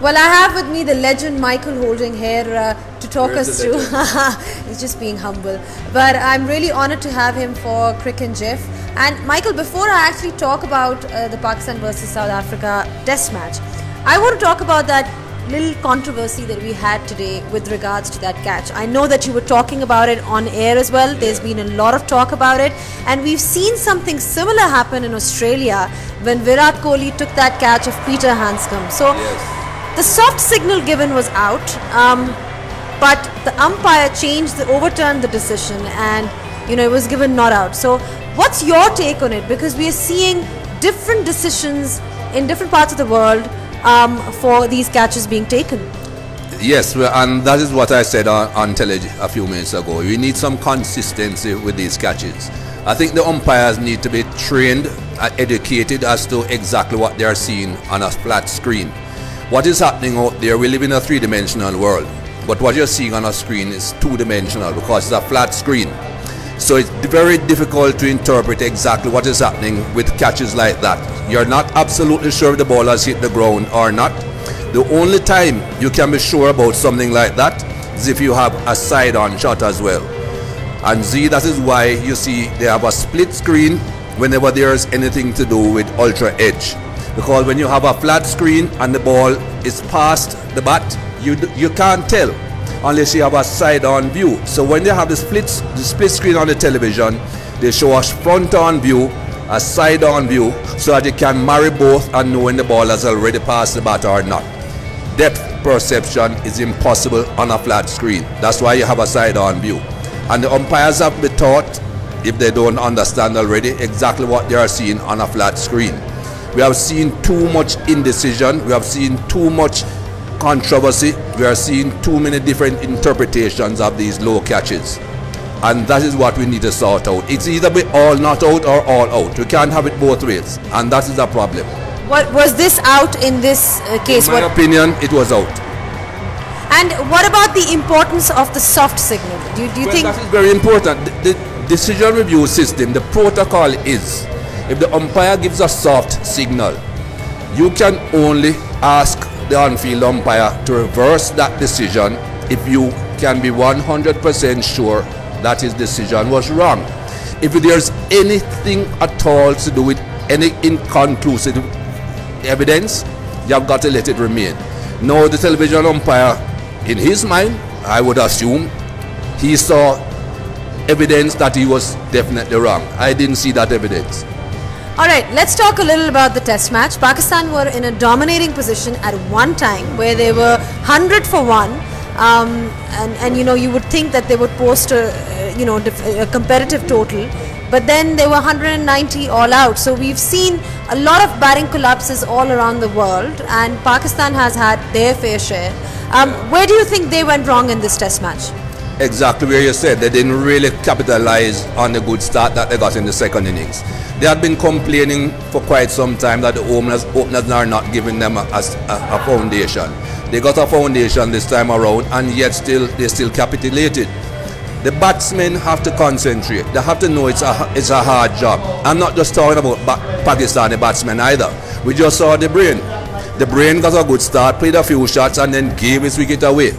Well, I have with me the legend Michael holding here to talk us through. He's just being humble. But I'm really honored to have him for Cricingif. And Michael, before I actually talk about the Pakistan versus South Africa test match, I want to talk about that little controversy that we had today with regards to that catch. I know that you were talking about it on air as well. There's been a lot of talk about it. And we've seen something similar happen in Australia when Virat Kohli took that catch of Peter Handscomb. So the soft signal given was out, but the umpire overturned the decision, and it was given not out. So what's your take on it? Because we are seeing different decisions in different parts of the world for these catches being taken. Yes, and that is what I said on television a few minutes ago. We need some consistency with these catches. I think the umpires need to be trained and educated as to exactly what they are seeing on a flat screen. What is happening out there, we live in a three-dimensional world, but what you're seeing on a screen is two-dimensional because it's a flat screen. So it's very difficult to interpret exactly what is happening with catches like that. You're not absolutely sure if the ball has hit the ground or not. The only time you can be sure about something like that is if you have a side-on shot as well. And that is why you see they have a split screen whenever there's anything to do with ultra edge. Because when you have a flat screen and the ball is past the bat, you can't tell unless you have a side-on view. So when they have the split screen on the television, they show a front-on view, a side-on view, so that you can marry both and know when the ball has already passed the bat or not. Depth perception is impossible on a flat screen. That's why you have a side-on view. And the umpires have been taught, if they don't understand already, exactly what they are seeing on a flat screen. We have seen too much indecision, we have seen too much controversy, we are seeing too many different interpretations of these low catches. And that is what we need to sort out. It's either be all not out or all out. We can't have it both ways, and that is the problem. What was this out in this case? In my opinion, it was out. And what about the importance of the soft signal? Do you think that is very important? The decision review system, the protocol is, if the umpire gives a soft signal, you can only ask the on-field umpire to reverse that decision if you can be 100% sure that his decision was wrong. If there's anything at all to do with any inconclusive evidence, you have got to let it remain. Now the television umpire, in his mind, I would assume, he saw evidence that he was definitely wrong. I didn't see that evidence. Alright, let's talk a little about the test match. Pakistan were in a dominating position at one time where they were 100 for 1, and you would think that they would post a competitive total, but then they were 190 all out. So we've seen a lot of batting collapses all around the world, and Pakistan has had their fair share. Where do you think they went wrong in this test match? Exactly where you said. They didn't really capitalize on the good start that they got in the second innings. They had been complaining for quite some time that the openers are not giving them a foundation. They got a foundation this time around, and yet they still capitulated. The batsmen have to concentrate. They have to know it's a hard job. I'm not just talking about Pakistani batsmen either. We just saw the Brain. The Brain got a good start, played a few shots, and then gave his wicket away.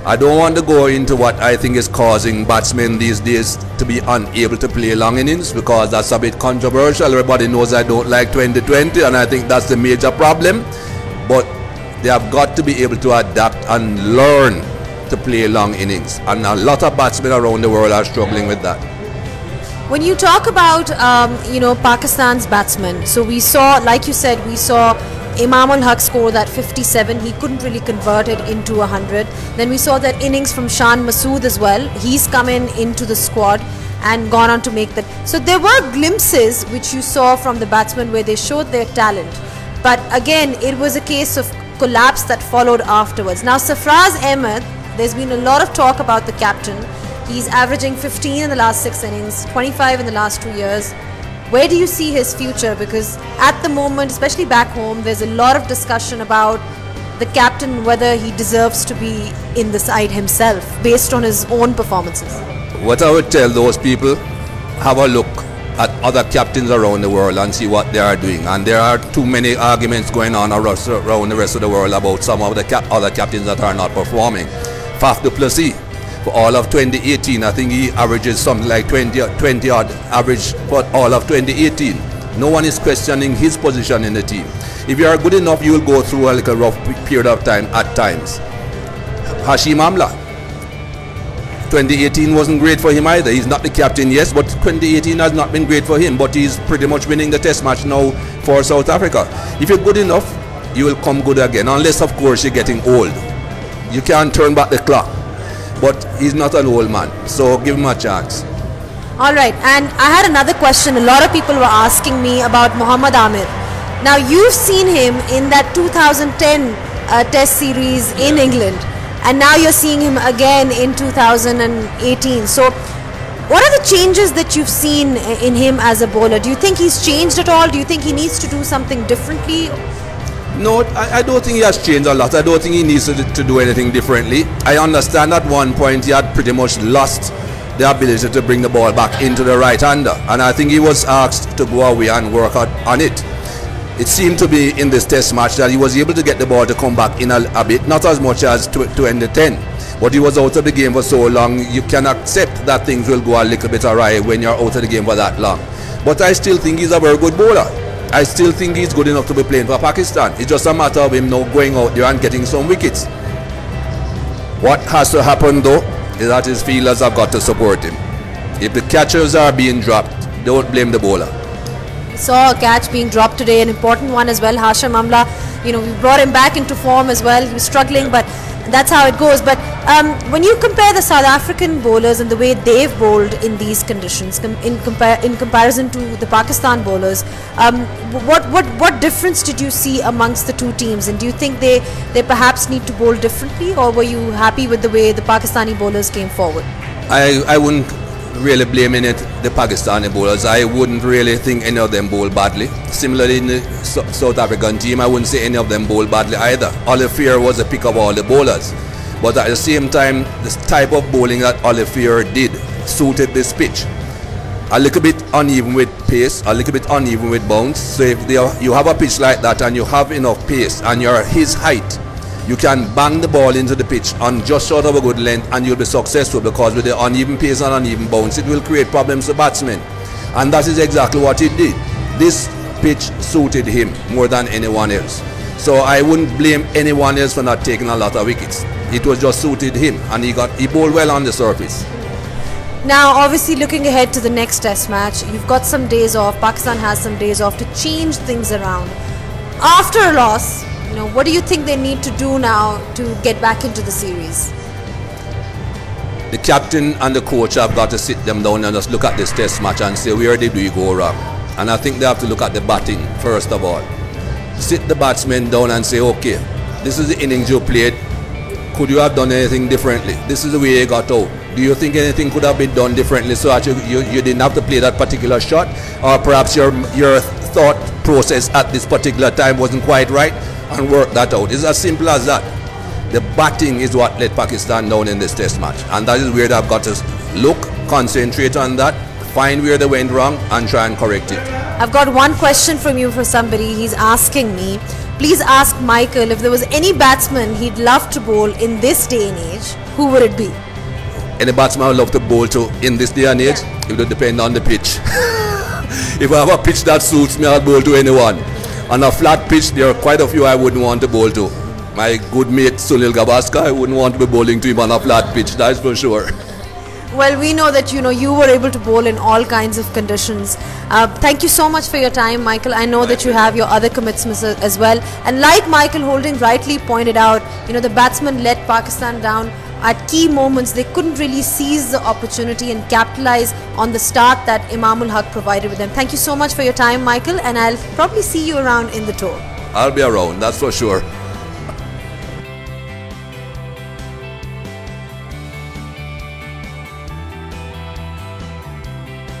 I don't want to go into what I think is causing batsmen these days to be unable to play long innings, because that's a bit controversial. Everybody knows I don't like 2020, and I think that's the major problem. But they have got to be able to adapt and learn to play long innings, and a lot of batsmen around the world are struggling with that. When you talk about Pakistan's batsmen, so we saw, like you said, we saw Imam ul Haq score that 57. He couldn't really convert it into 100. Then we saw that innings from Shan Masood as well. He's come into the squad and gone on to make that. So there were glimpses which you saw from the batsmen where they showed their talent. But again, it was a case of collapse that followed afterwards. Now Sarfraz Ahmed, there's been a lot of talk about the captain. He's averaging 15 in the last 6 innings, 25 in the last 2 years. Where do you see his future? Because at the moment, especially back home, there's a lot of discussion about the captain, whether he deserves to be in the side himself based on his own performances. What I would tell those people, have a look at other captains around the world and see what they are doing. And there are too many arguments going on around the rest of the world about some of the other captains that are not performing. Faf du Plessis, for all of 2018, I think he averages something like 20 odd average for all of 2018. No one is questioning his position in the team. If you are good enough, you will go through a little rough period of time at times. Hashim Amla, 2018 wasn't great for him either. He's not the captain, yes, but 2018 has not been great for him, but he's pretty much winning the test match now for South Africa. If you're good enough, you will come good again, unless of course you're getting old. You can't turn back the clock, but he's not an old man, so give him a chance. All right, and I had another question. A lot of people were asking me about Mohammad Amir. Now, you've seen him in that 2010 test series in England, and now you're seeing him again in 2018. So what are the changes that you've seen in him as a bowler? Do you think he's changed at all? Do you think he needs to do something differently? No, I don't think he has changed a lot. I don't think he needs to do anything differently. I understand at one point he had pretty much lost the ability to bring the ball back into the right-hander, and I think he was asked to go away and work on it. It seemed to be in this test match that he was able to get the ball to come back in a bit, not as much as 2010, but he was out of the game for so long. You can accept that things will go a little bit awry when you're out of the game for that long. But I still think he's a very good bowler. I still think he's good enough to be playing for Pakistan. It's just a matter of him now going out there and getting some wickets. What has to happen though is that his fielders have got to support him. If the catchers are being dropped, don't blame the bowler. We saw a catch being dropped today, an important one as well. Hashim Amla, we brought him back into form as well. He was struggling, but that's how it goes. But when you compare the South African bowlers and the way they've bowled in these conditions in comparison to the Pakistan bowlers, what difference did you see amongst the two teams? And do you think they perhaps need to bowl differently, or were you happy with the way the Pakistani bowlers came forward? I wouldn't really blaming it the Pakistani bowlers. I wouldn't really think any of them bowl badly. Similarly in the South African team, I wouldn't say any of them bowl badly either. Olivier was a pick of all the bowlers, but at the same time, this type of bowling that Olivier did suited this pitch. A little bit uneven with pace, a little bit uneven with bounce. So if you have a pitch like that and you have enough pace and you're his height, you can bang the ball into the pitch on just short of a good length and you'll be successful, because with the uneven pace and uneven bounce, it will create problems for batsmen. And that is exactly what he did. This pitch suited him more than anyone else. So I wouldn't blame anyone else for not taking a lot of wickets. It was just suited him, and he bowled well on the surface. Now, obviously, looking ahead to the next test match, you've got some days off. Pakistan has some days off to change things around. After a loss, what do you think they need to do now to get back into the series? The captain and the coach have got to sit them down and just look at this test match and say, where did we go wrong? And I think they have to look at the batting first of all. Sit the batsmen down and say, okay, this is the innings you played. Could you have done anything differently? This is the way you got out. Do you think anything could have been done differently so that you didn't have to play that particular shot? Or perhaps your thought process at this particular time wasn't quite right, and work that out. It's as simple as that. The batting is what let Pakistan down in this test match, and that is where they've got to look, concentrate on that, find where they went wrong and try and correct it. I've got one question from you for somebody. He's asking me, please ask Michael if there was any batsman he'd love to bowl in this day and age, who would it be? Any batsman I would love to bowl to in this day and age? Yeah. It would depend on the pitch. If I have a pitch that suits me, I'll bowl to anyone. On a flat pitch, there are quite a few I wouldn't want to bowl to. My good mate Sunil Gavaskar, I wouldn't want to be bowling to him on a flat pitch, that's for sure. Well, we know that you were able to bowl in all kinds of conditions. Thank you so much for your time, Michael. I know that you have your other commitments as well. And like Michael Holding rightly pointed out, the batsmen let Pakistan down at key moments. They couldn't really seize the opportunity and capitalize on the start that Imamul Haq provided with them. Thank you so much for your time, Michael, and I'll probably see you around in the tour. I'll be around, that's for sure.